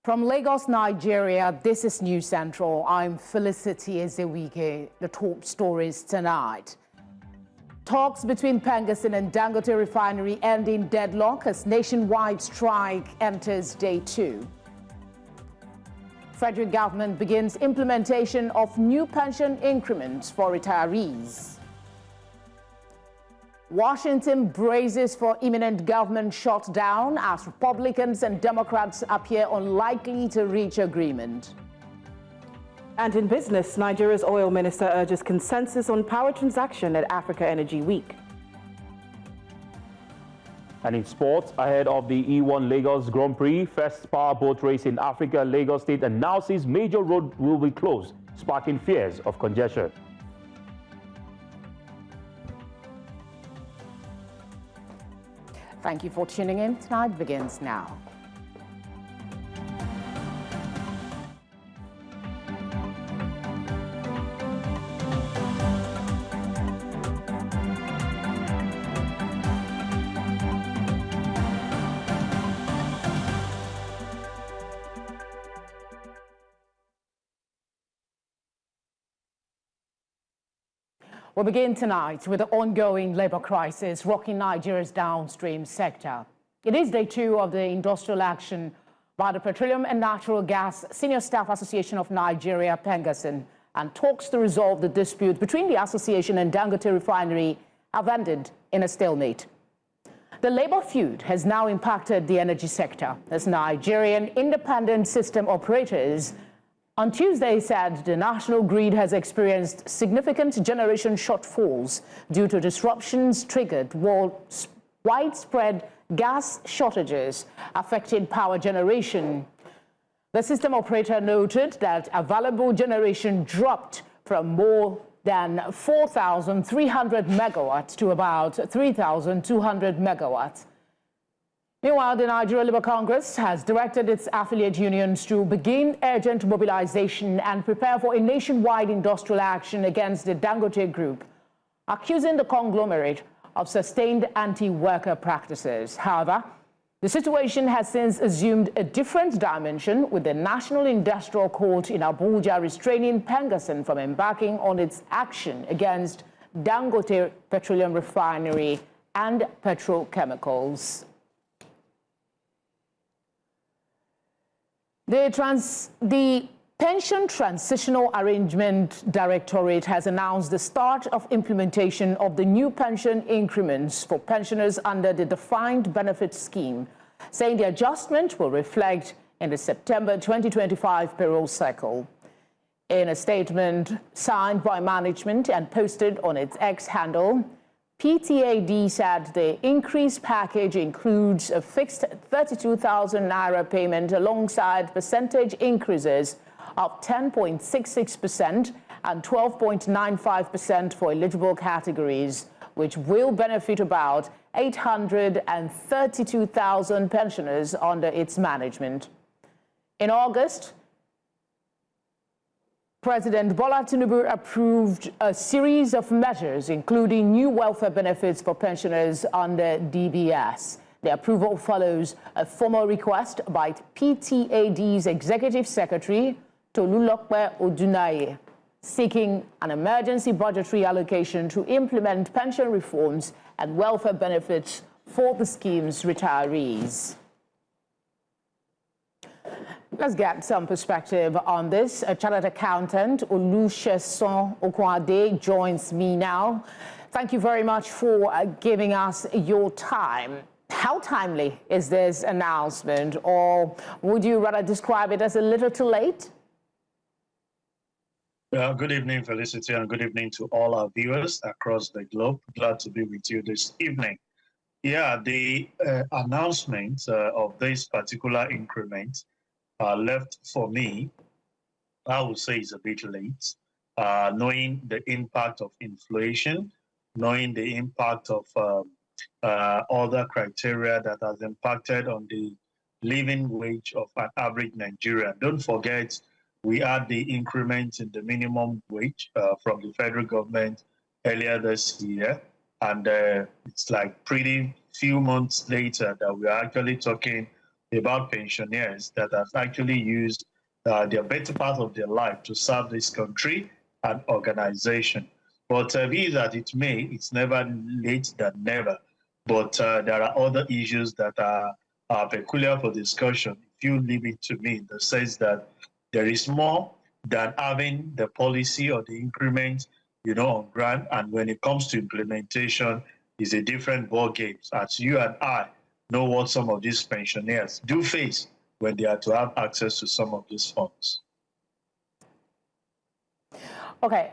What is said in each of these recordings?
From Lagos, Nigeria, this is News Central. I'm Felicity Ezewike. The top stories tonight. Talks between PENGASSAN and Dangote refinery end in deadlock as nationwide strike enters day 2. Federal government begins implementation of new pension increments for retirees. Washington braces for imminent government shutdown as Republicans and Democrats appear unlikely to reach agreement. And in business, Nigeria's oil minister urges consensus on power transaction at Africa Energy Week. And in sports, ahead of the E1 Lagos Grand Prix, first powerboat race in Africa, Lagos State announces major road will be closed, sparking fears of congestion. Thank you for tuning in. Tonight begins now. We'll begin tonight with the ongoing labor crisis rocking Nigeria's downstream sector. It is day 2 of the industrial action by the Petroleum and Natural Gas Senior Staff Association of Nigeria, PENGASSAN, and talks to resolve the dispute between the association and Dangote refinery have ended in a stalemate. The labor feud has now impacted the energy sector as Nigerian independent system operators on Tuesday said the national grid has experienced significant generation shortfalls due to disruptions triggered widespread gas shortages affecting power generation. The system operator noted that available generation dropped from more than 4,300 megawatts to about 3,200 megawatts. Meanwhile, the Nigeria Labour Congress has directed its affiliate unions to begin urgent mobilization and prepare for a nationwide industrial action against the Dangote Group, accusing the conglomerate of sustained anti-worker practices. However, the situation has since assumed a different dimension, with the National Industrial Court in Abuja restraining PENGASSAN from embarking on its action against Dangote Petroleum Refinery and petrochemicals. The Pension Transitional Arrangement Directorate has announced the start of implementation of the new pension increments for pensioners under the defined benefit scheme, saying the adjustment will reflect in the September 2025 payroll cycle. In a statement signed by management and posted on its X handle, PTAD said the increased package includes a fixed 32,000 naira payment alongside percentage increases of 10.66% and 12.95% for eligible categories, which will benefit about 832,000 pensioners under its management. In August, President Bola Tinubu approved a series of measures, including new welfare benefits for pensioners under DBS. The approval follows a formal request by PTAD's Executive Secretary, Tolulokpe Odunaye, seeking an emergency budgetary allocation to implement pension reforms and welfare benefits for the scheme's retirees. Let's get some perspective on this. A chartered accountant, Olusegun Okwade, joins me now. Thank you very much for giving us your time. How timely is this announcement, or would you rather describe it as a little too late? Good evening, Felicity, and good evening to all our viewers across the globe. Glad to be with you this evening. Yeah, the announcement of this particular increment left for me, I would say, is a bit late, knowing the impact of inflation, knowing the impact of other criteria that has impacted on the living wage of an average Nigerian. Don't forget, we had the increment in the minimum wage from the federal government earlier this year, and it's like pretty few months later that we're actually talking about pensioners that have actually used their better part of their life to serve this country and organization. But be that it may, it's never late than never. But there are other issues that are peculiar for discussion. If you leave it to me, in the sense that there is more than having the policy or the increment, on ground. And when it comes to implementation, it's a different ball game. As you and I know what some of these pensioners do face when they are to have access to some of these funds. Okay.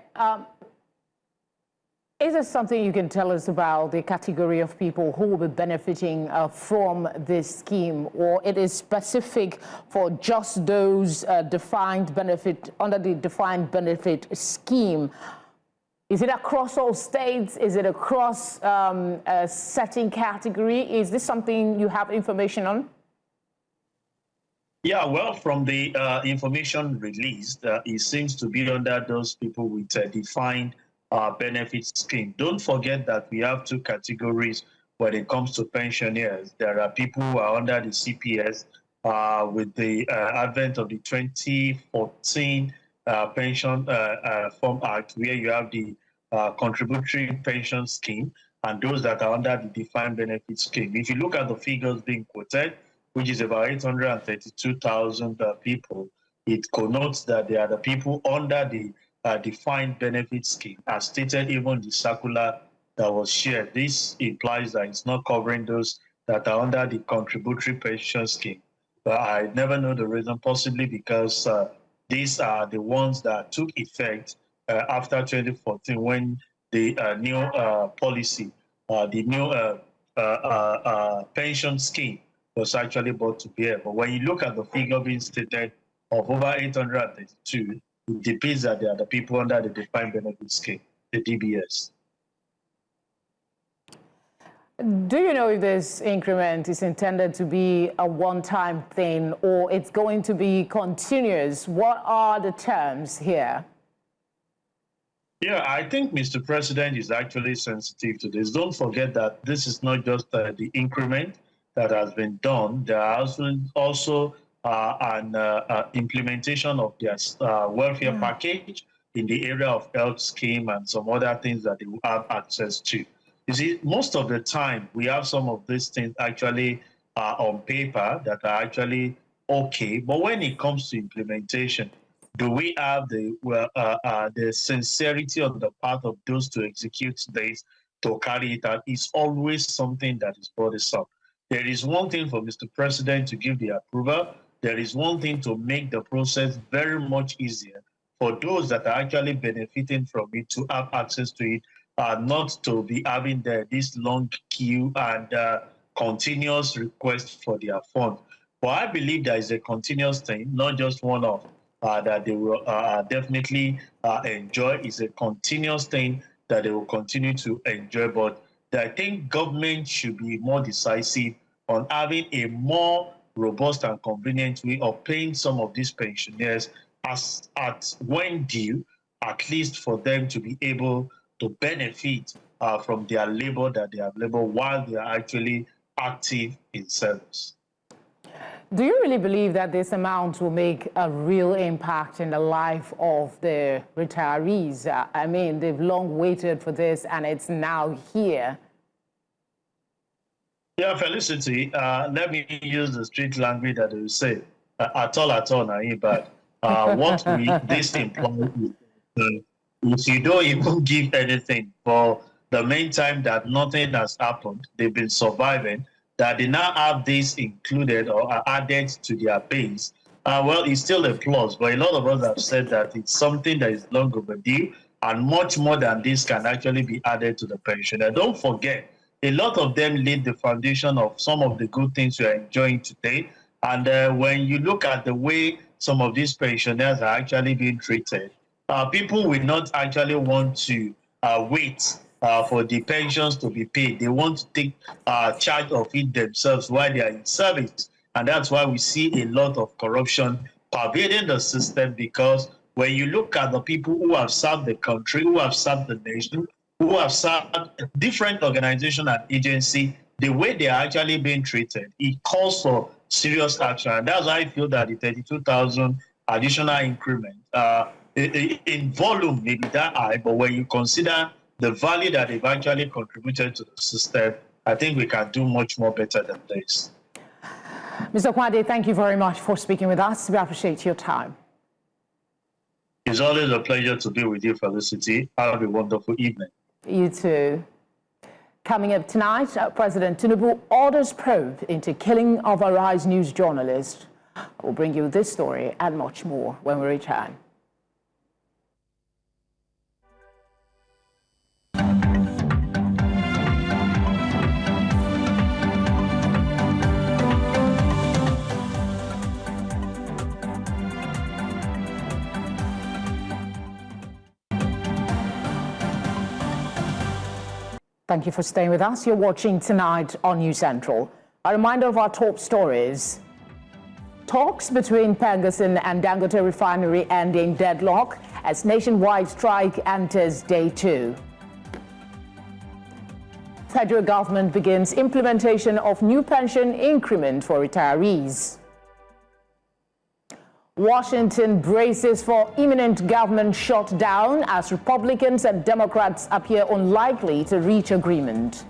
Is there something you can tell us about the category of people who will be benefiting from this scheme, or it is specific for just those defined benefit under the defined benefit scheme? Is it across all states? Is it across a certain category? Is this something you have information on? Yeah, well, from the information released, it seems to be under those people with a defined benefit scheme. Don't forget that we have two categories when it comes to pensioners. There are people who are under the CPS with the advent of the 2014 Pension Reform Act, where you have the contributory pension scheme, and those that are under the defined benefit scheme. If you look at the figures being quoted, which is about 832,000 people, it connotes that they are the people under the defined benefit scheme, as stated even in the circular that was shared. This implies that it's not covering those that are under the contributory pension scheme. But I never know the reason, possibly because these are the ones that took effect after 2014, when the new policy, the new pension scheme was actually brought to bear. But when you look at the figure being stated of over 832, it depends that they are the people under the defined benefit scheme, the DBS. Do you know if this increment is intended to be a one-time thing or it's going to be continuous? What are the terms here? Yeah, I think Mr. President is actually sensitive to this. Don't forget that this is not just the increment that has been done. There are also an implementation of their welfare package in the area of health scheme and some other things that they will have access to. You see, most of the time, we have some of these things actually on paper that are actually okay, but when it comes to implementation, do we have the sincerity on the part of those to execute this, to carry it out? It's always something that is bothersome. There is one thing for Mr. President to give the approval. There is one thing to make the process very much easier for those that are actually benefiting from it to have access to it, not to be having this long queue and continuous request for their fund. But I believe there is a continuous thing, not just one-off, that they will definitely enjoy. Is a continuous thing that they will continue to enjoy. But I think government should be more decisive on having a more robust and convenient way of paying some of these pensioners at when due, at least for them to be able to benefit from their labor that they have labored while they are actually active in service. Do you really believe that this amount will make a real impact in the life of the retirees? I mean, they've long waited for this and it's now here. Yeah, Felicity, let me use the street language that they say. At all, but what this implies is if you don't even give anything for the meantime that nothing has happened, they've been surviving, that they now have this included or are added to their base, well, it's still a plus. But a lot of us have said that it's something that is long overdue, and much more than this can actually be added to the pension. And don't forget, a lot of them laid the foundation of some of the good things we are enjoying today. And when you look at the way some of these pensioners are actually being treated, people will not actually want to wait for the pensions to be paid. They want to take charge of it themselves while they are in service. And that's why we see a lot of corruption pervading the system, because when you look at the people who have served the country, who have served the nation, who have served different organizations and agencies, the way they are actually being treated, it calls for serious action. And that's why I feel that the 32,000 additional increment in volume may be that high, but when you consider the value that they've actually contributed to the system, I think we can do much more better than this. Mr. Kwade, thank you very much for speaking with us. We appreciate your time. It's always a pleasure to be with you, Felicity. Have a wonderful evening. You too. Coming up tonight, President Tinubu orders probe into killing of Arise News journalist. We'll bring you this story and much more when we return. Thank you for staying with us. You're watching Tonight on News Central. A reminder of our top stories. Talks between PENGASSAN and Dangote refinery ending deadlock as nationwide strike enters day 2. Federal government begins implementation of new pension increment for retirees. Washington braces for imminent government shutdown as Republicans and Democrats appear unlikely to reach agreement.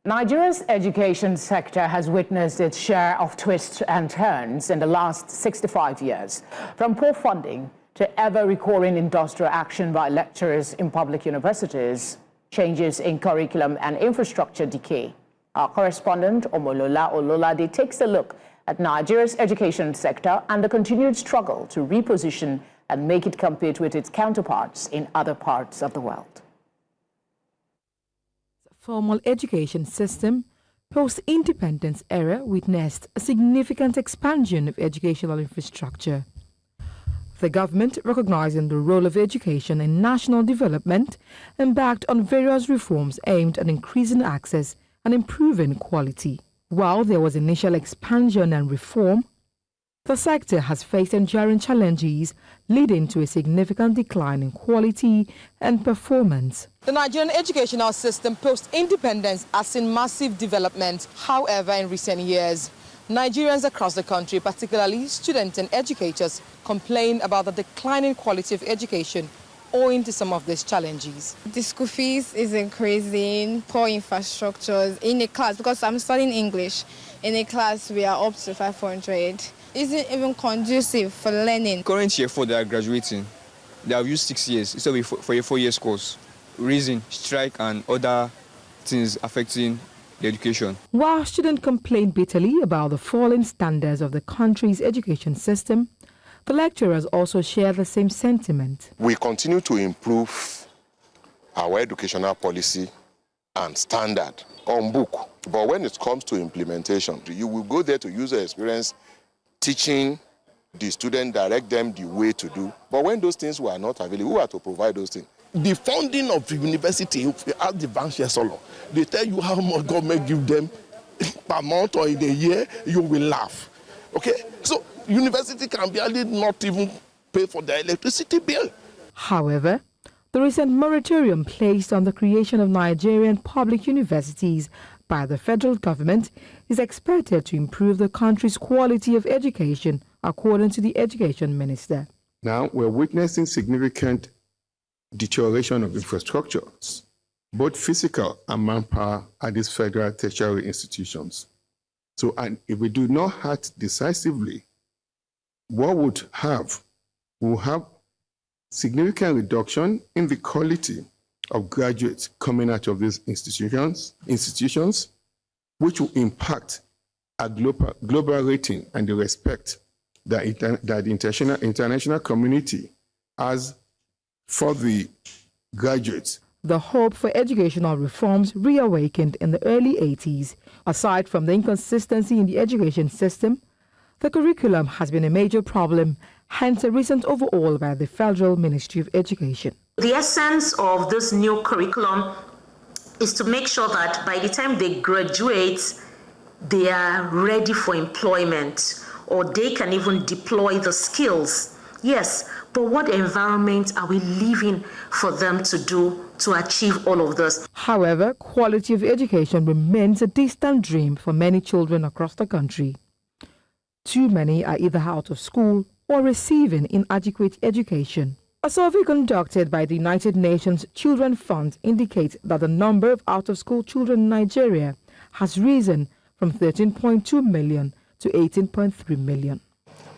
Nigeria's education sector has witnessed its share of twists and turns in the last 65 years, from poor funding to ever-recurring industrial action by lecturers in public universities, changes in curriculum and infrastructure decay. Our correspondent, Omolola Ololade, takes a look at Nigeria's education sector and the continued struggle to reposition and make it compete with its counterparts in other parts of the world. Formal education system post-independence era witnessed a significant expansion of educational infrastructure. The government, recognizing the role of education in national development, embarked on various reforms aimed at increasing access and improving quality. While there was initial expansion and reform, the sector has faced enduring challenges leading to a significant decline in quality and performance. The Nigerian educational system post-independence has seen massive development. However, in recent years, Nigerians across the country, particularly students and educators, complain about the declining quality of education owing to some of these challenges. The school fees is increasing, poor infrastructures in a class, because I'm studying English. In a class, we are up to 500. Isn't even conducive for learning. Current year 4, they are graduating. They have used 6 years instead of for a 4-year course. Reason, strike and other things affecting the education. While students complain bitterly about the falling standards of the country's education system, the lecturers also share the same sentiment. We continue to improve our educational policy and standard on book. But when it comes to implementation, you will go there to user experience, teaching the student, direct them the way to do. But when those things were not available, who are to provide those things? The funding of the university, if you ask the Vice Chancellor, they tell you how much government give them per month or in a year, you will laugh. Okay? So university can barely not even pay for the electricity bill. However, the recent moratorium placed on the creation of Nigerian public universities by the federal government is expected to improve the country's quality of education, according to the education minister. Now we're witnessing significant deterioration of infrastructures, both physical and manpower at these federal tertiary institutions. So, and if we do not act decisively, what we'll have significant reduction in the quality of graduates coming out of these institutions, which will impact our global rating and the respect that the international community has for the graduates. The hope for educational reforms reawakened in the early 80s. Aside from the inconsistency in the education system, the curriculum has been a major problem, hence a recent overhaul by the Federal Ministry of Education. The essence of this new curriculum is to make sure that by the time they graduate, they are ready for employment, or they can even deploy the skills. Yes, but what environment are we leaving for them to do to achieve all of this? However, quality of education remains a distant dream for many children across the country. Too many are either out of school or receiving inadequate education. A survey conducted by the United Nations Children Fund indicates that the number of out-of-school children in Nigeria has risen from 13.2 million to 18.3 million.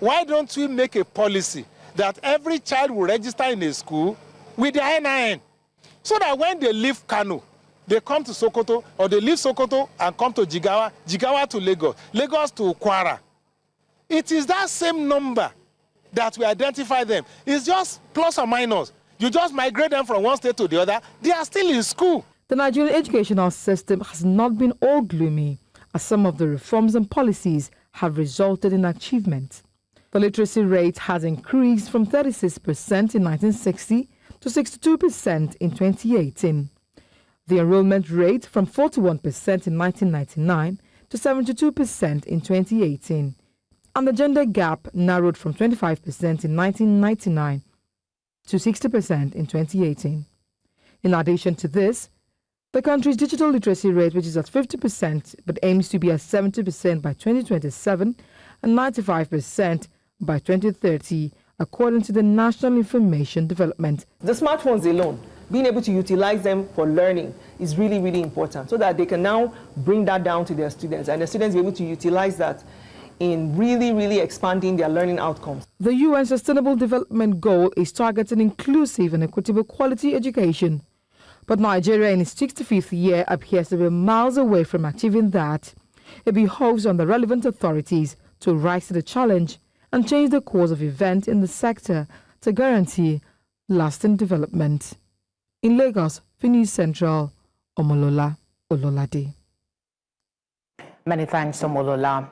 Why don't we make a policy that every child will register in a school with their NIN, so that when they leave Kano, they come to Sokoto, or they leave Sokoto and come to Jigawa, Jigawa to Lagos, Lagos to Kwara. It is that same number that we identify them. It's just plus or minus. You just migrate them from one state to the other. They are still in school. The Nigerian educational system has not been all gloomy, as some of the reforms and policies have resulted in achievement. The literacy rate has increased from 36% in 1960 to 62% in 2018. The enrollment rate from 41% in 1999 to 72% in 2018. And the gender gap narrowed from 25% in 1999 to 60% in 2018. In addition to this, the country's digital literacy rate, which is at 50% but aims to be at 70% by 2027 and 95% by 2030, according to the National Information Development. The smartphones alone, being able to utilize them for learning is really, really important, so that they can now bring that down to their students, and the students be able to utilize that in really, really expanding their learning outcomes. The UN Sustainable Development Goal is targeting inclusive and equitable quality education. But Nigeria in its 65th year appears to be miles away from achieving that. It behoves on the relevant authorities to rise to the challenge and change the course of events in the sector to guarantee lasting development. In Lagos, for News Central, Omolola Ololade. Many thanks, Omolola.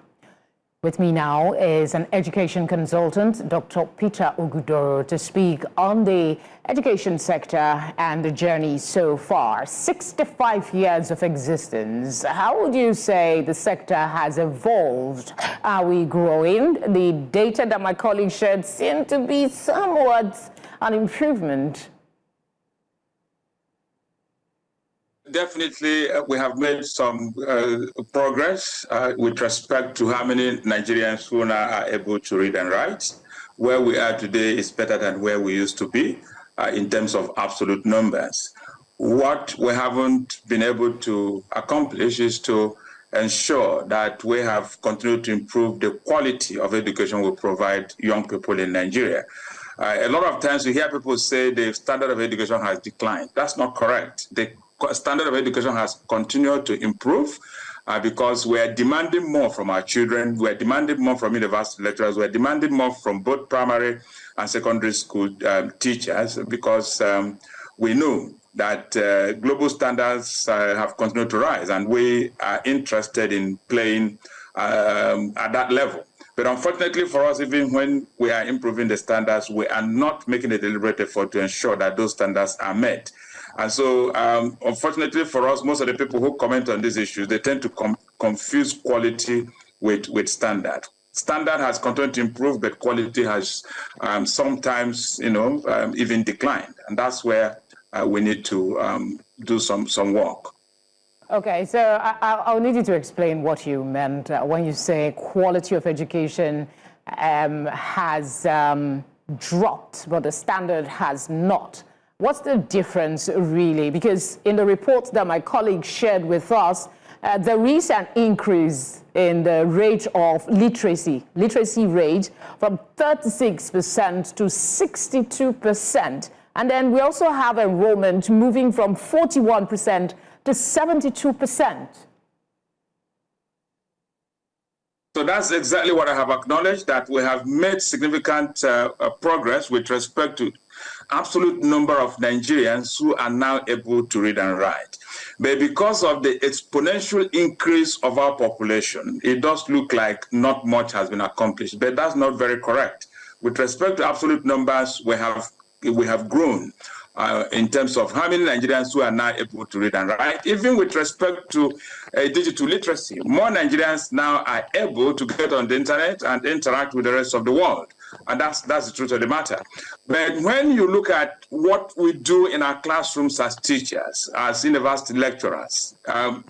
With me now is an education consultant, Dr. Peter Ogudoro, to speak on the education sector and the journey so far. 65 years of existence. How would you say the sector has evolved? Are we growing? The data that my colleague shared seem to be somewhat an improvement. Definitely, we have made some progress with respect to how many Nigerians who now are able to read and write. Where we are today is better than where we used to be in terms of absolute numbers. What we haven't been able to accomplish is to ensure that we have continued to improve the quality of education we provide young people in Nigeria. A lot of times we hear people say the standard of education has declined. That's not correct. The standard of education has continued to improve because we are demanding more from our children, we are demanding more from university lecturers, we are demanding more from both primary and secondary school teachers, because we know that global standards have continued to rise, and we are interested in playing at that level. But unfortunately for us, even when we are improving the standards, we are not making a deliberate effort to ensure that those standards are met. And so, unfortunately for us, most of the people who comment on these issues, they tend to confuse quality with standard. Standard has continued to improve, but quality has sometimes, even declined. And that's where we need to do some work. Okay, so I'll need you to explain what you meant when you say quality of education has dropped, but the standard has not. What's the difference really? Because in the report that my colleague shared with us, there is an increase in the rate of literacy rate from 36% to 62%. And then we also have enrollment moving from 41% to 72%. So that's exactly what I have acknowledged, that we have made significant progress with respect to absolute number of Nigerians who are now able to read and write. But because of the exponential increase of our population, it does look like not much has been accomplished, but that's not very correct. With respect to absolute numbers, we have grown in terms of how many Nigerians who are now able to read and write. Even with respect to digital literacy, more Nigerians now are able to get on the internet and interact with the rest of the world. And that's the truth of the matter. But when you look at what we do in our classrooms as teachers, as university lecturers,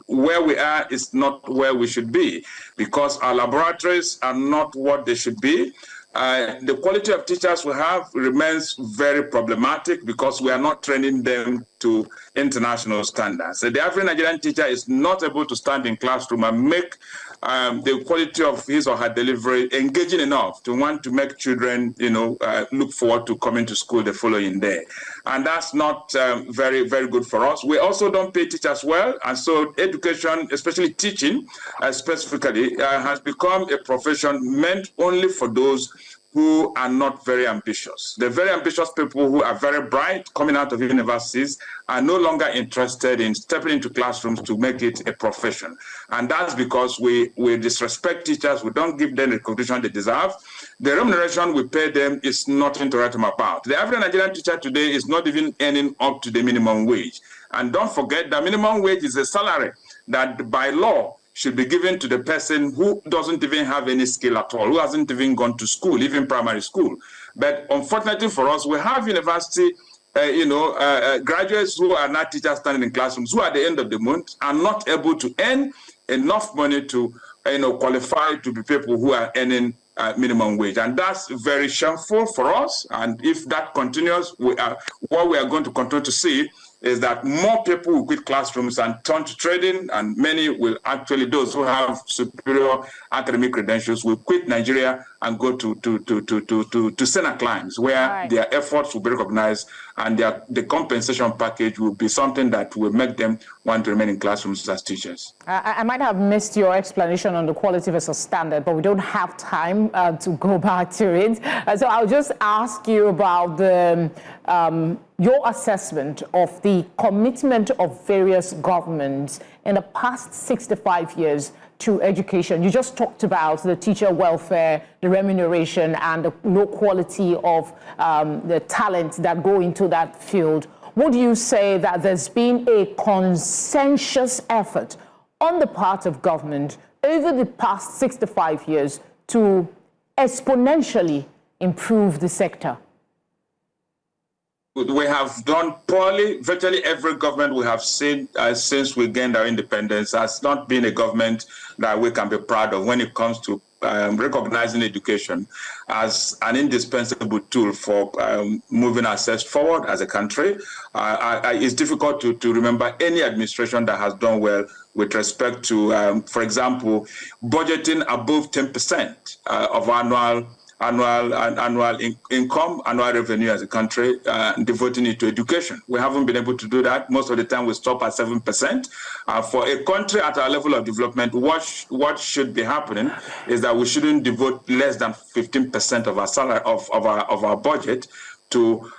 where we are is not where we should be, because our laboratories are not what they should be. The quality of teachers we have remains very problematic because we are not training them to international standards. So the average Nigerian teacher is not able to stand in classroom and make the quality of his or her delivery engaging enough to want to make children, look forward to coming to school the following day. And that's not very, very good for us. We also don't pay teachers well. And so education, especially teaching specifically, has become a profession meant only for those who are not very ambitious. The very ambitious people who are very bright coming out of universities are no longer interested in stepping into classrooms to make it a profession. And that's because we disrespect teachers. We don't give them the recognition they deserve. The remuneration we pay them is nothing to write them about. The average Nigerian teacher today is not even earning up to the minimum wage. And don't forget, the minimum wage is a salary that by law should be given to the person who doesn't even have any skill at all, who hasn't even gone to school, even primary school. But unfortunately for us, we have university, graduates who are not teachers standing in classrooms, who at the end of the month are not able to earn enough money to, qualify to be people who are earning minimum wage. And that's very shameful for us. And if that continues, what we are going to continue to see is that more people will quit classrooms and turn to trading, and many will actually, those who have superior academic credentials, will quit Nigeria and go to Senate climes, where their efforts will be recognized and the compensation package will be something that will make them want to remain in classrooms as teachers. I might have missed your explanation on the quality versus standard, but we don't have time to go back to it. So I'll just ask you about your assessment of the commitment of various governments in the past 65 years to education. You just talked about the teacher welfare, the remuneration, and the low quality of the talent that go into that field. Would you say that there's been a consensus effort on the part of government over the past 65 years to exponentially improve the sector? We have done poorly. Virtually every government we have seen since we gained our independence has not been a government that we can be proud of when it comes to recognizing education as an indispensable tool for moving ourselves forward as a country. It's difficult to remember any administration that has done well with respect to, for example, budgeting above 10% of annual income, annual revenue as a country, devoting it to education. We haven't been able to do that. Most of the time we stop at 7%. For a country at our level of development, what should be happening is that we shouldn't devote less than 15% of our salary, of our budget to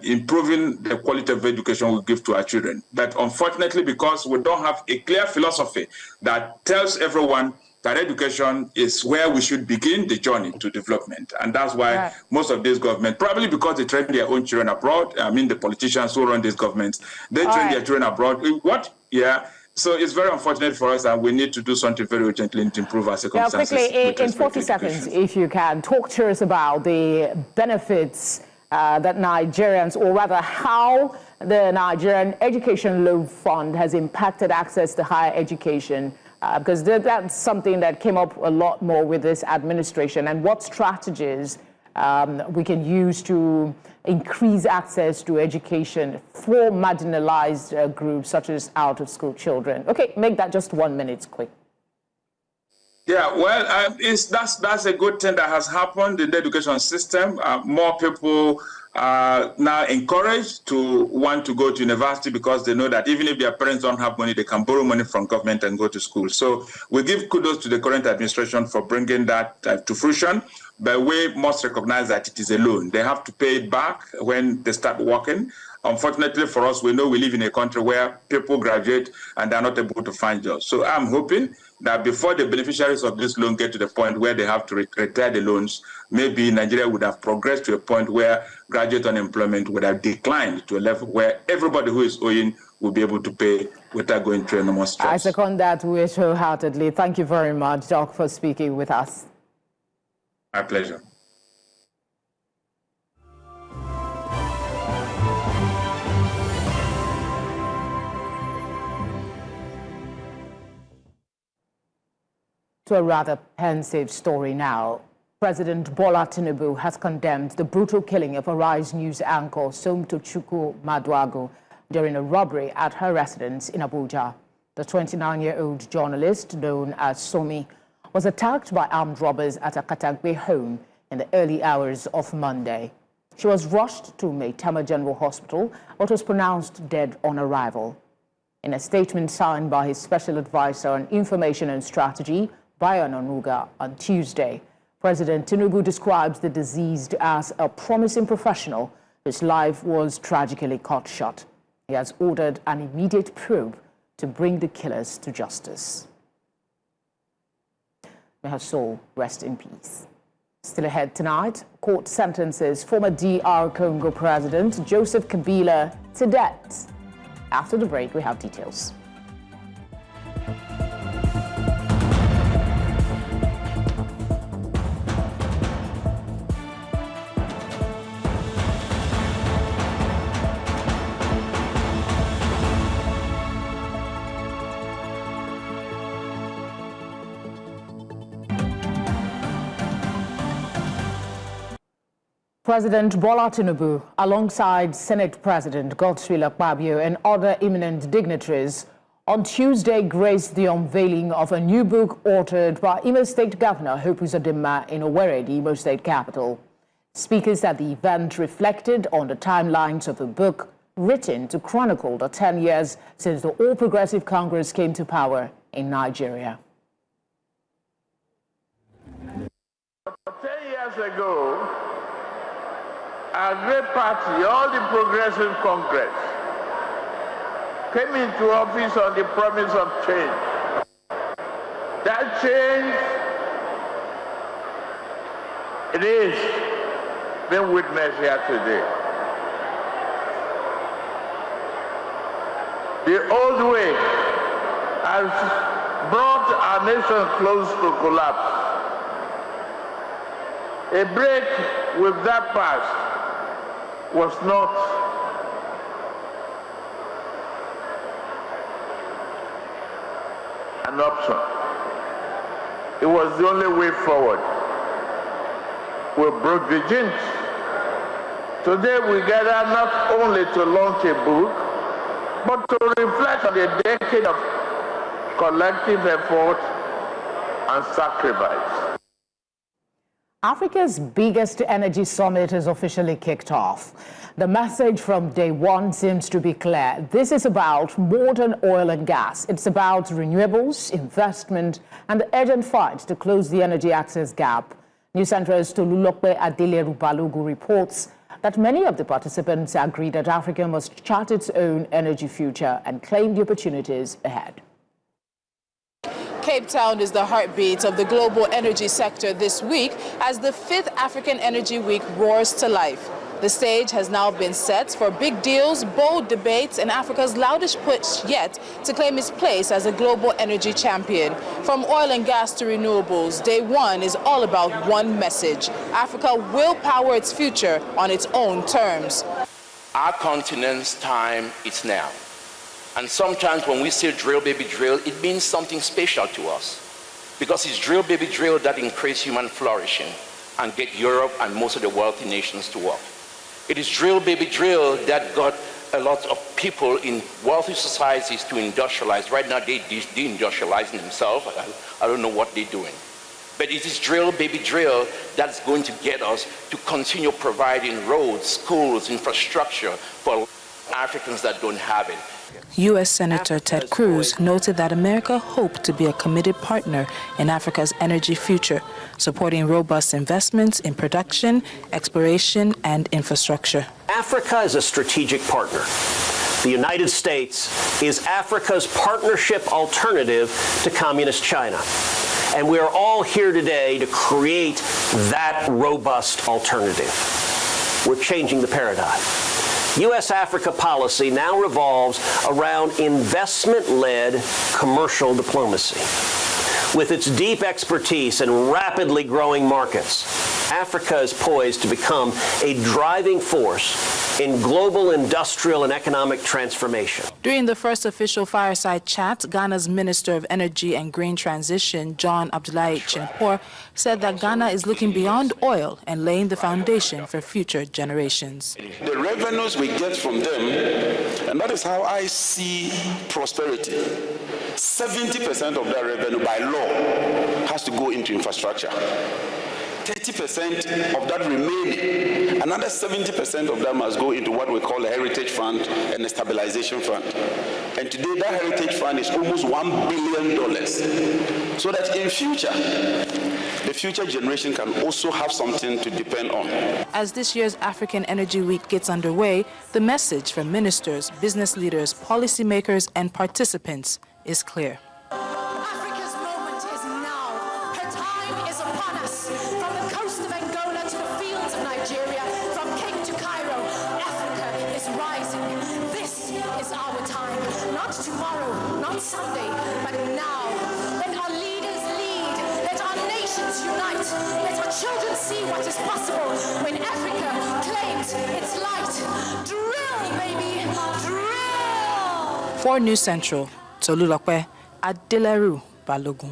improving the quality of education we give to our children. But unfortunately, because we don't have a clear philosophy that tells everyone that education is where we should begin the journey to development. And that's why most of these governments, probably because they train their own children abroad, I mean the politicians who run these governments, they train their children abroad. So it's very unfortunate for us, and we need to do something very urgently to improve our circumstances. Now, quickly, in 40 seconds, if you can, talk to us about the benefits that Nigerians, or rather how the Nigerian Education Loan Fund has impacted access to higher education. Because that's something that came up a lot more with this administration, and what strategies we can use to increase access to education for marginalized groups such as out-of-school children. Okay, make that just 1 minute quick. Yeah, well, that's a good thing that has happened in the education system. More people are now encouraged to want to go to university because they know that even if their parents don't have money, they can borrow money from government and go to school. So we give kudos to the current administration for bringing that to fruition, but we must recognize that it is a loan. They have to pay it back when they start working. Unfortunately for us, we know we live in a country where people graduate and they're not able to find jobs. So I'm hoping that before the beneficiaries of this loan get to the point where they have to retire the loans, maybe Nigeria would have progressed to a point where graduate unemployment would have declined to a level where everybody who is owing will be able to pay without going through enormous stress. I second that wish wholeheartedly. Thank you very much, Doc, for speaking with us. My pleasure. To a rather pensive story now. President Bola Tinubu has condemned the brutal killing of Arise News anchor Somtochukwu Maduagu during a robbery at her residence in Abuja. The 29-year-old journalist, known as Somi, was attacked by armed robbers at a Katagbe home in the early hours of Monday. She was rushed to Maitama General Hospital, but was pronounced dead on arrival. In a statement signed by his special advisor on information and strategy, Bayo Onanuga, on Tuesday, President Tinubu describes the deceased as a promising professional whose life was tragically cut short. He has ordered an immediate probe to bring the killers to justice. May her soul rest in peace. Still ahead tonight, court sentences former DR Congo President Joseph Kabila to death. After the break, we have details. President Bola Tinubu, alongside Senate President Godswill Akpabio and other eminent dignitaries, on Tuesday graced the unveiling of a new book authored by Imo State Governor Hope Uzodinma in Owerri, the Imo State capital. Speakers at the event reflected on the timelines of the book, written to chronicle the 10 years since the All Progressive Congress came to power in Nigeria. 10 years ago, our great party, all the Progressive Congress, came into office on the promise of change. That change, it is being witnessed here today. The old way has brought our nation close to collapse. A break with that past was not an option. It was the only way forward. We broke the jinx. Today we gather not only to launch a book, but to reflect on a decade of collective effort and sacrifice. Africa's biggest energy summit has officially kicked off. The message from day one seems to be clear. This is about more than oil and gas. It's about renewables, investment, and the urgent fight to close the energy access gap. News Central's Tolulope Adele Balogu reports that many of the participants agree that Africa must chart its own energy future and claim the opportunities ahead. Cape Town is the heartbeat of the global energy sector this week as the 5th African Energy Week roars to life. The stage has now been set for big deals, bold debates, and Africa's loudest push yet to claim its place as a global energy champion. From oil and gas to renewables, day one is all about one message. Africa will power its future on its own terms. Our continent's time is now. And sometimes when we say drill, baby, drill, it means something special to us. Because it's drill, baby, drill that increase human flourishing and get Europe and most of the wealthy nations to work. It is drill, baby, drill that got a lot of people in wealthy societies to industrialize. Right now, they're deindustrializing themselves. I don't know what they're doing. But it is drill, baby, drill that's going to get us to continue providing roads, schools, infrastructure for Africans that don't have it. U.S. Senator Ted Cruz noted that America hoped to be a committed partner in Africa's energy future, supporting robust investments in production, exploration, and infrastructure. Africa is a strategic partner. The United States is Africa's partnership alternative to Communist China. And we are all here today to create that robust alternative. We're changing the paradigm. U.S.-Africa policy now revolves around investment-led commercial diplomacy. With its deep expertise and rapidly growing markets, Africa is poised to become a driving force in global industrial and economic transformation. During the first official fireside chat, Ghana's Minister of Energy and Green Transition, John Abdullahi Chinpour, said that Ghana is looking beyond oil and laying the foundation for future generations. The revenues we get from them, and that is how I see prosperity. 70% of that revenue by law has to go into infrastructure. 30% of that remaining, another 70% of that must go into what we call a heritage fund and a stabilization fund. And today that heritage fund is almost $1 billion. So that in future, the future generation can also have something to depend on. As this year's African Energy Week gets underway, the message from ministers, business leaders, policymakers, and participants is clear. Africa's moment is now. Her time is upon us. From the coast of Angola to the fields of Nigeria, from Cape to Cairo, Africa is rising. This is our time. Not tomorrow, not Sunday, but now. Let our leaders lead. Let our nations unite. Let our children see what is possible when Africa claims its light. Drill, baby, drill! For News Central, Tolulokwe Adeleru Balogun.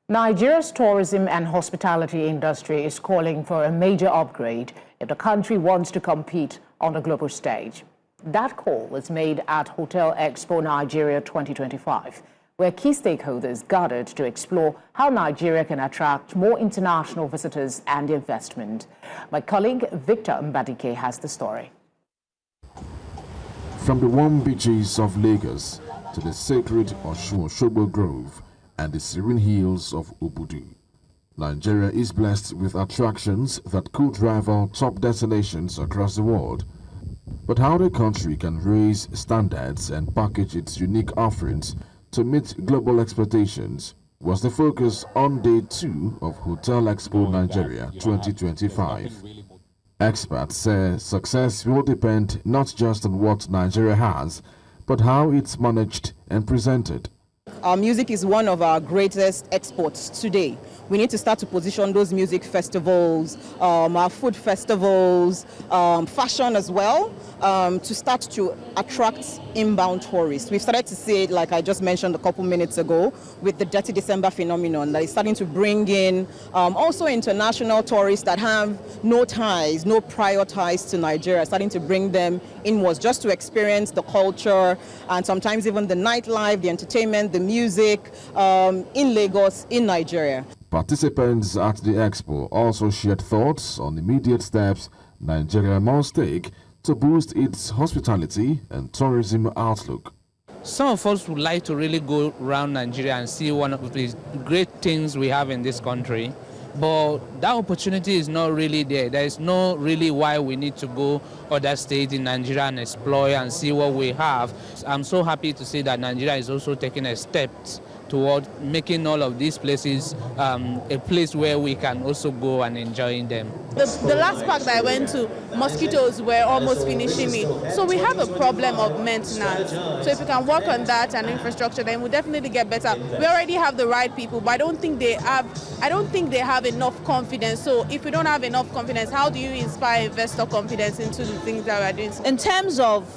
Nigeria's tourism and hospitality industry is calling for a major upgrade if the country wants to compete on the global stage. That call was made at Hotel Expo Nigeria 2025, where key stakeholders gathered to explore how Nigeria can attract more international visitors and investment. My colleague Victor Mbadike has the story. From the warm beaches of Lagos to the sacred Osun-Osogbo Grove and the serene hills of Obudu, Nigeria is blessed with attractions that could rival top destinations across the world. But how the country can raise standards and package its unique offerings to meet global expectations was the focus on Day 2 of Hotel Expo Nigeria 2025. Experts say success will depend not just on what Nigeria has, but how it's managed and presented. Our music is one of our greatest exports today. We need to start to position those music festivals, our food festivals, fashion as well, to start to attract inbound tourists. We've started to see it, like I just mentioned a couple minutes ago, with the Dirty December phenomenon that is starting to bring in also international tourists that have no ties, no prior ties to Nigeria, starting to bring them inwards just to experience the culture and sometimes even the nightlife, the entertainment, the music in Lagos, in Nigeria. Participants at the expo also shared thoughts on immediate steps Nigeria must take to boost its hospitality and tourism outlook. Some of us would like to really go around Nigeria and see one of the great things we have in this country, but that opportunity is not really there. There is no really why we need to go other states in Nigeria and explore and see what we have. I'm so happy to see that Nigeria is also taking a step toward making all of these places a place where we can also go and enjoy them. The last park that I went to, mosquitoes were almost finishing me. So we have a problem of maintenance. So if we can work on that and infrastructure, then we'll definitely get better. We already have the right people, but I don't think they have enough confidence. So if we don't have enough confidence, how do you inspire investor confidence into the things that we're doing? In terms of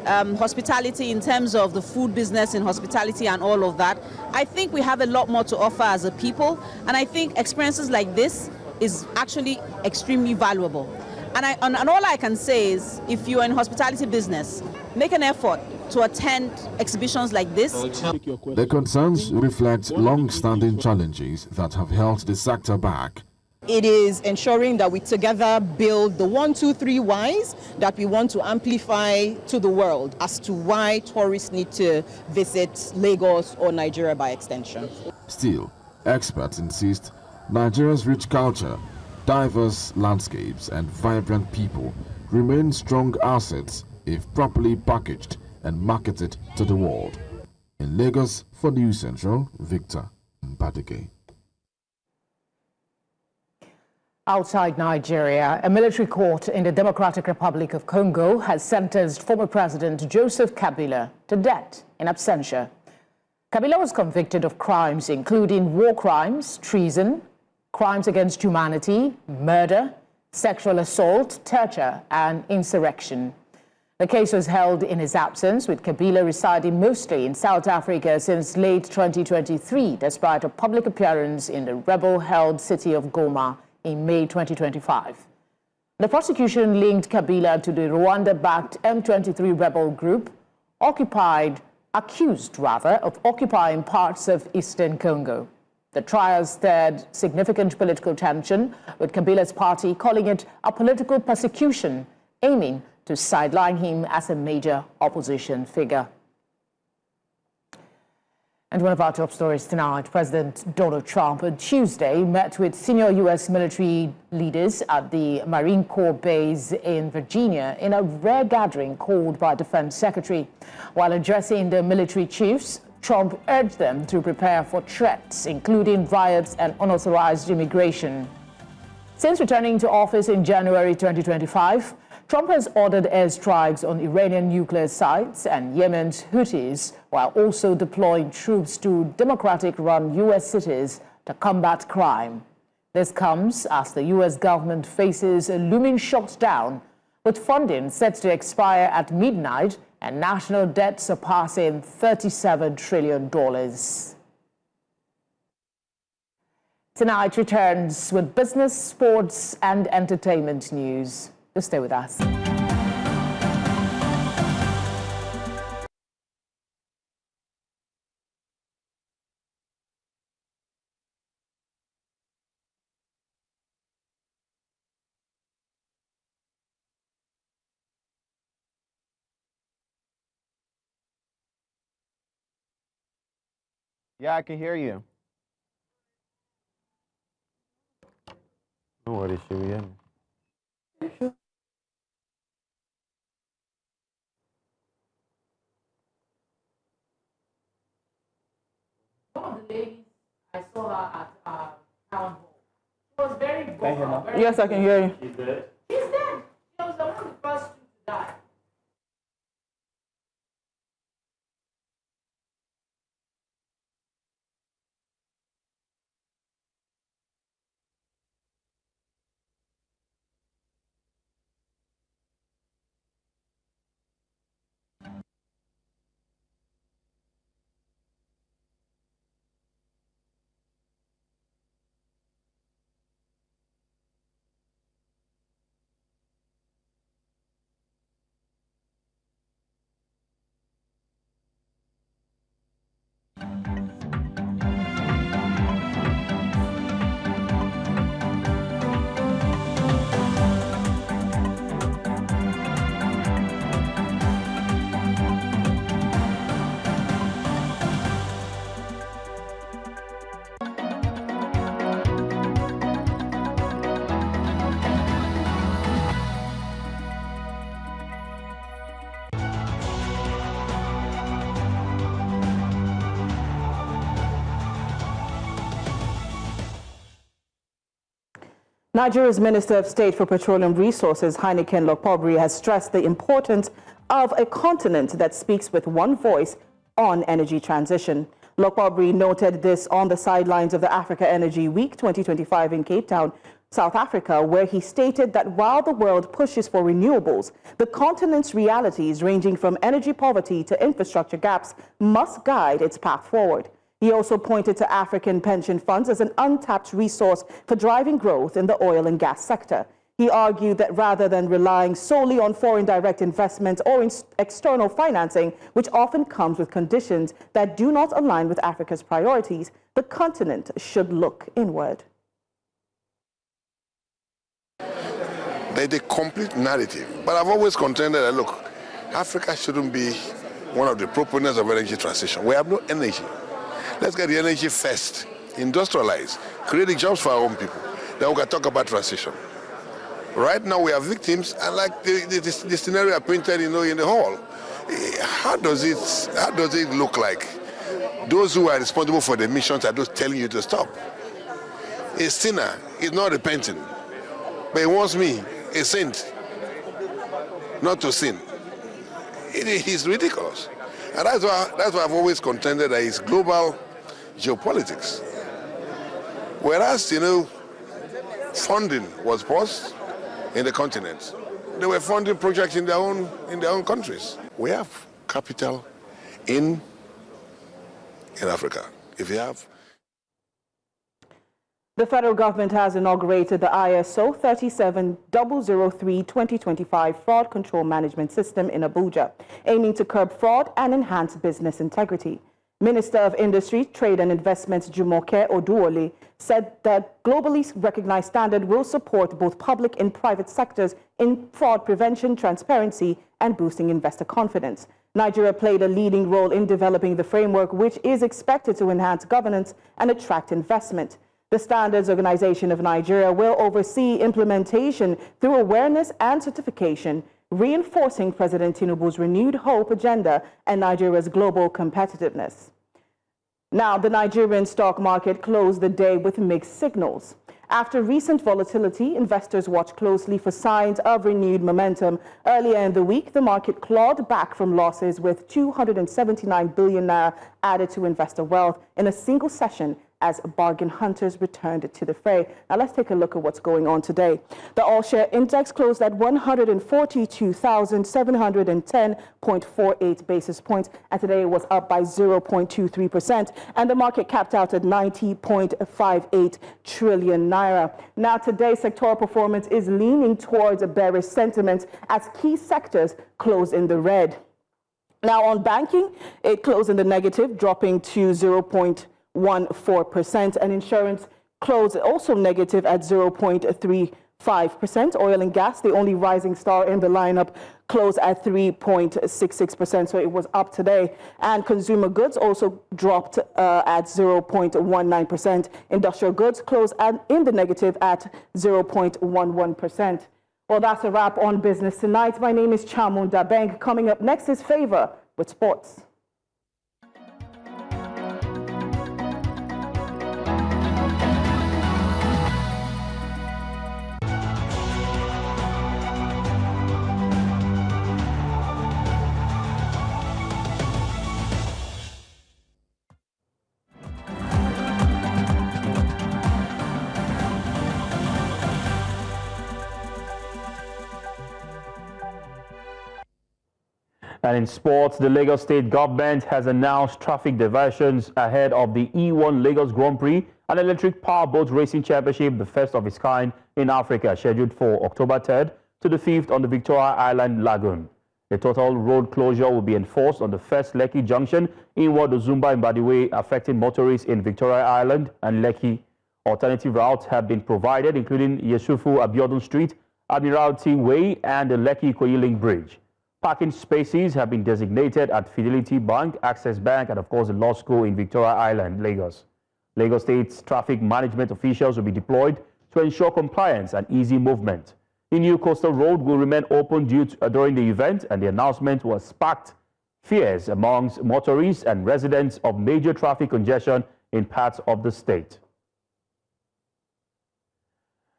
hospitality, in terms of the food business in hospitality and all of that, I think we have a lot more to offer as a people, and I think experiences like this is actually extremely valuable. And all I can say is, if you're in hospitality business, make an effort, to attend exhibitions like this. The concerns reflect long-standing challenges that have held the sector back. It is ensuring that we together build the 1, 2, 3 whys that we want to amplify to the world as to why tourists need to visit Lagos or Nigeria by extension. Still, experts insist Nigeria's rich culture, diverse landscapes and vibrant people remain strong assets if properly packaged and marketed to the world. In Lagos, for News Central, Victor Mbadike. Outside Nigeria, a military court in the Democratic Republic of Congo has sentenced former President Joseph Kabila to death in absentia. Kabila was convicted of crimes including war crimes, treason, crimes against humanity, murder, sexual assault, torture, and insurrection. The case was held in his absence, with Kabila residing mostly in South Africa since late 2023, despite a public appearance in the rebel-held city of Goma in May 2025. The prosecution linked Kabila to the Rwanda-backed M23 rebel group, accused of occupying parts of eastern Congo. The trial stirred significant political tension, with Kabila's party calling it a political persecution, aiming to sideline him as a major opposition figure. And one of our top stories tonight, President Donald Trump on Tuesday met with senior U.S. military leaders at the Marine Corps base in Virginia in a rare gathering called by Defense Secretary. While addressing the military chiefs, Trump urged them to prepare for threats, including riots and unauthorized immigration. Since returning to office in January 2025, Trump has ordered airstrikes on Iranian nuclear sites and Yemen's Houthis, while also deploying troops to Democratic-run U.S. cities to combat crime. This comes as the U.S. government faces a looming shutdown, with funding set to expire at midnight and national debt surpassing $37 trillion. Tonight returns with business, sports, and entertainment news. Just stay with us. Yeah, I can hear you. No worries, Shivian. One of the ladies, I saw her at town hall. She was very vocal. Yes, I can hear you. She's dead. She was one of the first two to die. Nigeria's Minister of State for Petroleum Resources, Heineken Lokpobri, has stressed the importance of a continent that speaks with one voice on energy transition. Lokpobri noted this on the sidelines of the Africa Energy Week 2025 in Cape Town, South Africa, where he stated that while the world pushes for renewables, the continent's realities ranging from energy poverty to infrastructure gaps must guide its path forward. He also pointed to African pension funds as an untapped resource for driving growth in the oil and gas sector. He argued that rather than relying solely on foreign direct investment or external financing, which often comes with conditions that do not align with Africa's priorities, the continent should look inward. There's a complete narrative, but I've always contended that, look, Africa shouldn't be one of the proponents of energy transition. We have no energy. Let's get the energy first, industrialize, creating jobs for our own people. Then we can talk about transition. Right now we are victims, and like the scenario I painted, in the hall. How does it look like? Those who are responsible for the emissions are those telling you to stop. A sinner is not repenting, but he wants me, a saint, not to sin. It is ridiculous, and that's why I've always contended that it's global geopolitics. Whereas funding was paused in the continent. They were funding projects in their own countries. We have capital in Africa. If you have. The federal government has inaugurated the ISO 37003-2025 Fraud Control Management System in Abuja, aiming to curb fraud and enhance business integrity. Minister of Industry, Trade and Investments Jumoke Oduole said that globally recognized standard will support both public and private sectors in fraud prevention, transparency, and boosting investor confidence. Nigeria played a leading role in developing the framework, which is expected to enhance governance and attract investment. The Standards Organization of Nigeria will oversee implementation through awareness and certification, reinforcing President Tinubu's renewed hope agenda and Nigeria's global competitiveness. Now, the Nigerian stock market closed the day with mixed signals. After recent volatility, investors watch closely for signs of renewed momentum. Earlier in the week, the market clawed back from losses with 279 billion naira added to investor wealth in a single session as bargain hunters returned to the fray. Now let's take a look at what's going on today. The all-share index closed at 142,710.48 basis points, and today it was up by 0.23%, and the market capped out at 90.58 trillion naira. Now today's sectoral performance is leaning towards a bearish sentiment as key sectors close in the red. Now on banking, it closed in the negative, dropping to 0.14%, and insurance closed also negative at 0.35%. Oil and gas, the only rising star in the lineup, closed at 3.66%, so it was up today. And consumer goods also dropped at 0.19%. Industrial goods closed in the negative at 0.11%. Well, that's a wrap on Business Tonight. My name is Chamunda Beng. Coming up next is Favor with sports. And in sports, the Lagos State government has announced traffic diversions ahead of the E1 Lagos Grand Prix, an electric powerboat racing championship, the first of its kind in Africa, scheduled for October 3rd to the 5th on the Victoria Island Lagoon. A total road closure will be enforced on the first Lekki junction in Wadozumba in Badiwe, affecting motorists in Victoria Island and Lekki. Alternative routes have been provided, including Yesufu Abiodun Street, Admiralty Way, and the Lekki-Ikoyi Link Bridge. Parking spaces have been designated at Fidelity Bank, Access Bank, and of course the Law School in Victoria Island, Lagos. Lagos State's traffic management officials will be deployed to ensure compliance and easy movement. The new coastal road will remain open during the event, and the announcement was sparked fears amongst motorists and residents of major traffic congestion in parts of the state.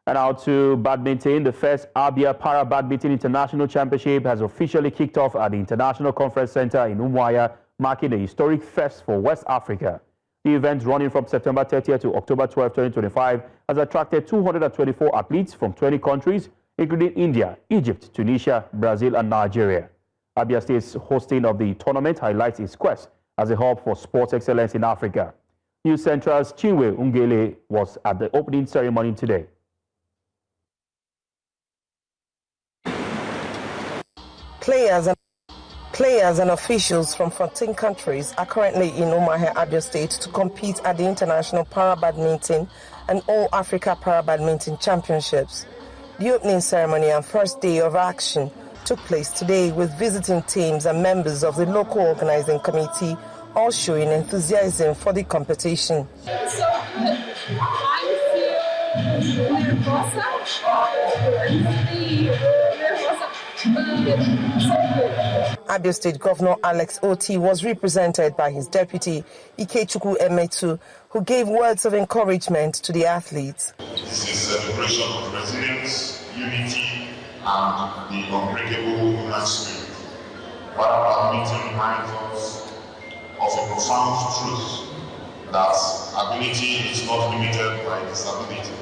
And now to badminton. The first Abia Para Badminton International Championship has officially kicked off at the International Conference Center in Umuahia, marking a historic first for West Africa. The event, running from September 30th to October 12, 2025, has attracted 224 athletes from 20 countries, including India, Egypt, Tunisia, Brazil, and Nigeria. Abia State's hosting of the tournament highlights its quest as a hub for sports excellence in Africa. News Central's Chinwe Ungele was at the opening ceremony today. Players and officials from 14 countries are currently in Umuahia, Abia State to compete at the International Para-Badminton and All Africa Para-Badminton Championships. The opening ceremony and first day of action took place today with visiting teams and members of the local organizing committee all showing enthusiasm for the competition. Abia State Governor Alex Oti was represented by his deputy Ikechukwu Emetu, who gave words of encouragement to the athletes. This is a celebration of resilience, unity, and the unbreakable human spirit. Para-badminton reminds us of a profound truth that ability is not limited by disability.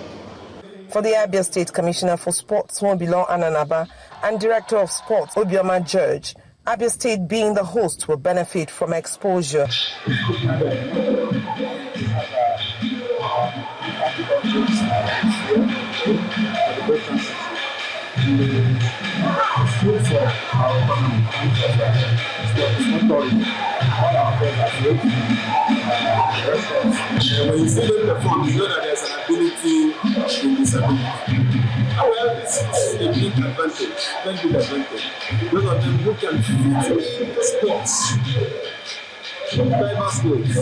For the Abia State Commissioner for Sports, Mobilo Ananaba, and Director of Sports, Obioma George, Abia State being the host will benefit from exposure. When you see them perform, you know that there's an ability in disability. However, this is a big advantage, very big advantage. Those of them who can fit in sports from diverse ways,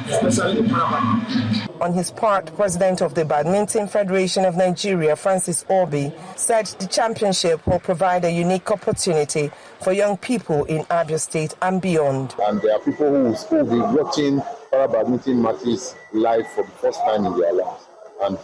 especially in para-badminton. On his part, President of the Badminton Federation of Nigeria, Francis Obi, said the championship will provide a unique opportunity for young people in Abia State and beyond. And there are people who will be watching para-badminton matches live for the first time in their lives. And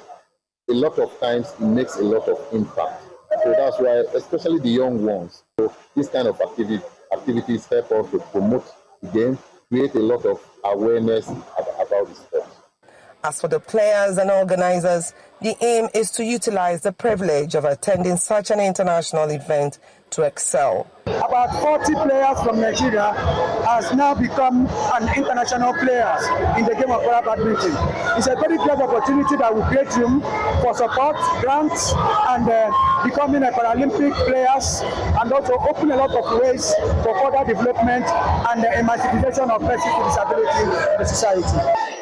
a lot of times it makes a lot of impact. So that's why, especially the young ones, so this kind of activities help us to promote the game, create a lot of awareness about the sport. As for the players and organizers, the aim is to utilize the privilege of attending such an international event to excel. About 40 players from Nigeria has now become an international players in the game of para-badminton. It's a very great opportunity that will create room for support, grants, and becoming a Paralympic players, and also open a lot of ways for further development and the emancipation of persons with disability in the society.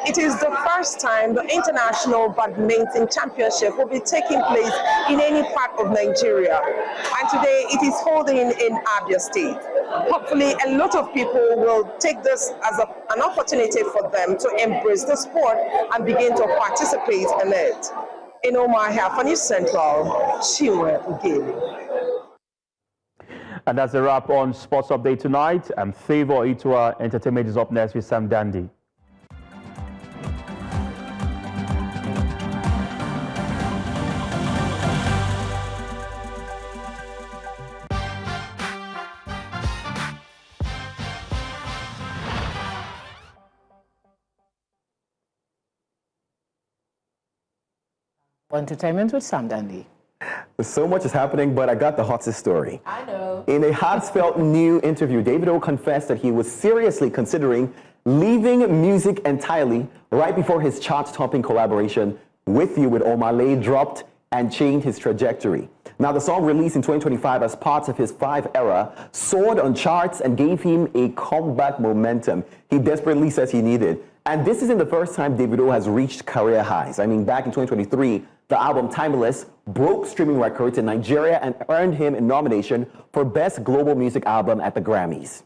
It is the first time the International Badminton Championship will be taking place in any part of Nigeria. And today it is holding in Abia State. Hopefully a lot of people will take this as an opportunity for them to embrace the sport and begin to participate in it. In Umuahia, for News Central, Shiwe Ugeli. And that's a wrap on Sports Update tonight. I'm Favor Itua. Entertainment is up next with Sam Dandy. Entertainment with Sam Dandy. So much is happening, but I got the hottest story. I know. In a heartfelt new interview, Davido confessed that he was seriously considering leaving music entirely right before his chart-topping collaboration With You with Omale dropped and changed his trajectory. Now, the song released in 2025 as part of his 5 era soared on charts and gave him a comeback momentum he desperately says he needed. And this isn't the first time Davido has reached career highs. I mean, back in 2023, the album Timeless broke streaming records in Nigeria and earned him a nomination for Best Global Music Album at the Grammys.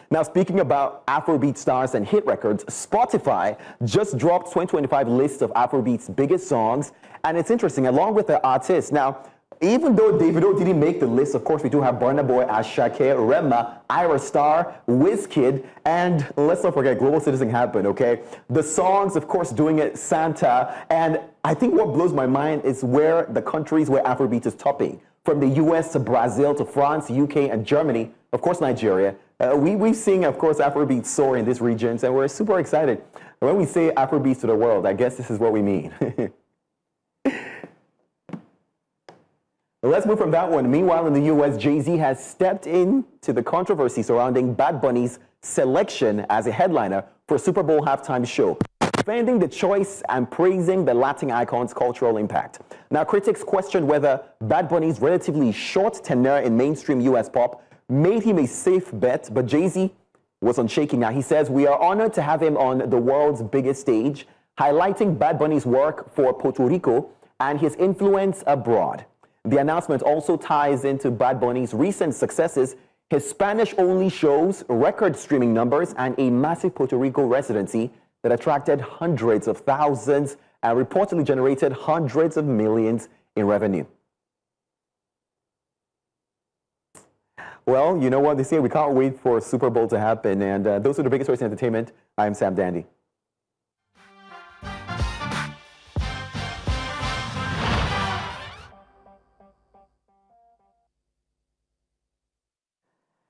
Now, speaking about Afrobeat stars and hit records, Spotify just dropped 2025 list of Afrobeat's biggest songs. And it's interesting, along with the artists. Now, even though Davido didn't make the list, of course, we do have Burna Boy, Asake, Rema, Ira Star, Wizkid, and let's not forget Global Citizen happened, okay? The songs, of course, doing it, Santa, and I think what blows my mind is where the countries where Afrobeat is topping. From the US to Brazil to France, UK, and Germany, of course, Nigeria. We've seen, of course, Afrobeat soar in these regions, and we're super excited. When we say Afrobeat to the world, I guess this is what we mean. Let's move from that one. Meanwhile, in the U.S., Jay-Z has stepped into the controversy surrounding Bad Bunny's selection as a headliner for a Super Bowl halftime show, defending the choice and praising the Latin icon's cultural impact. Now, critics questioned whether Bad Bunny's relatively short tenure in mainstream U.S. pop made him a safe bet, but Jay-Z was on shaking now. He says, "We are honored to have him on the world's biggest stage, highlighting Bad Bunny's work for Puerto Rico and his influence abroad." The announcement also ties into Bad Bunny's recent successes, his Spanish-only shows, record streaming numbers, and a massive Puerto Rico residency that attracted hundreds of thousands and reportedly generated hundreds of millions in revenue. Well, you know what they say, we can't wait for Super Bowl to happen. And those are the biggest stories in entertainment. I'm Sam Dandy.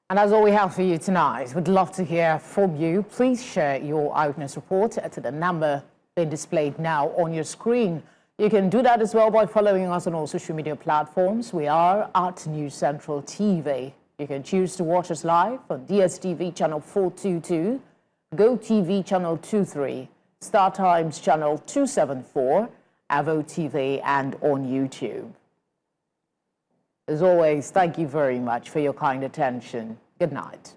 And that's all we have for you tonight. We'd love to hear from you. Please share your eyewitness report to the number being displayed now on your screen. You can do that as well by following us on all social media platforms. We are at News Central TV. You can choose to watch us live on DSTV channel 422, GoTV channel 23, Star Times channel 274, Avo TV, and on YouTube. As always, thank you very much for your kind attention. Good night.